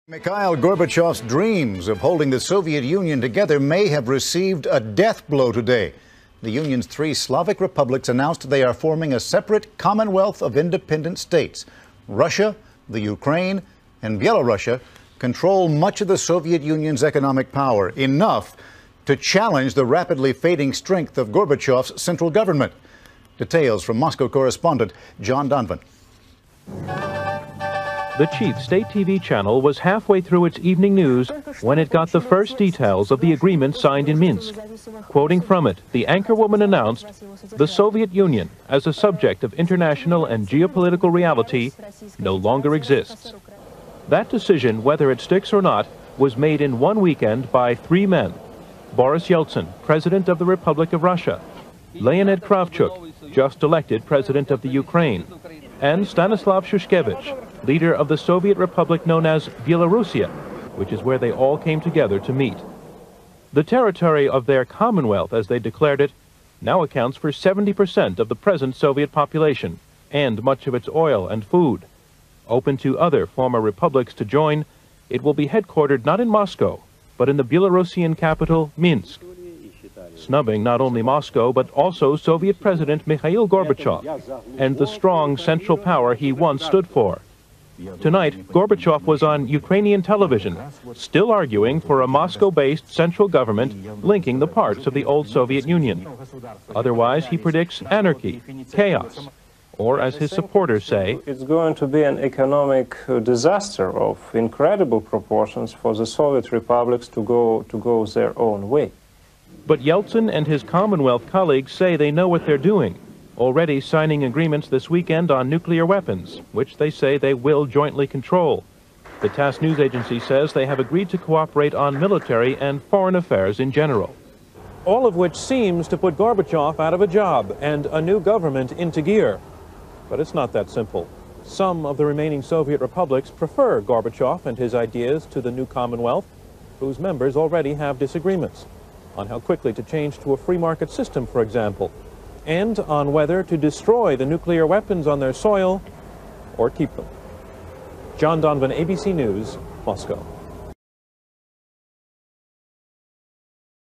Mikhail Gorbachev's dreams of holding the Soviet Union together may have received a death blow today. The Union's three Slavic republics announced they are forming a separate Commonwealth of independent states. Russia, the Ukraine, and Belarus control much of the Soviet Union's economic power, enough to challenge the rapidly fading strength of Gorbachev's central government. Details from Moscow correspondent John Donvan. The chief state TV channel was halfway through its evening news when it got the first details of the agreement signed in Minsk. Quoting from it, the anchorwoman announced, "The Soviet Union, as a subject of international and geopolitical reality, no longer exists." That decision, whether it sticks or not, was made in one weekend by three men: Boris Yeltsin, President of the Republic of Russia; Leonid Kravchuk, just elected President of the Ukraine; and Stanislav Shushkevich, leader of the Soviet republic known as Belarusia, which is where they all came together to meet. The territory of their Commonwealth, as they declared it, now accounts for 70% of the present Soviet population and much of its oil and food. Open to other former republics to join, it will be headquartered not in Moscow, but in the Belarusian capital, Minsk, snubbing not only Moscow, but also Soviet President Mikhail Gorbachev and the strong central power he once stood for. Tonight, Gorbachev was on Ukrainian television, still arguing for a Moscow-based central government linking the parts of the old Soviet Union. Otherwise, he predicts anarchy, chaos, or as his supporters say, it's going to be an economic disaster of incredible proportions for the Soviet republics to go their own way. But Yeltsin and his Commonwealth colleagues say they know what they're doing, already signing agreements this weekend on nuclear weapons, which they say they will jointly control. The TASS news agency says they have agreed to cooperate on military and foreign affairs in general. All of which seems to put Gorbachev out of a job and a new government into gear. But it's not that simple. Some of the remaining Soviet republics prefer Gorbachev and his ideas to the new Commonwealth, whose members already have disagreements on how quickly to change to a free market system, for example, and on whether to destroy the nuclear weapons on their soil or keep them. John Donvan, ABC News, Moscow.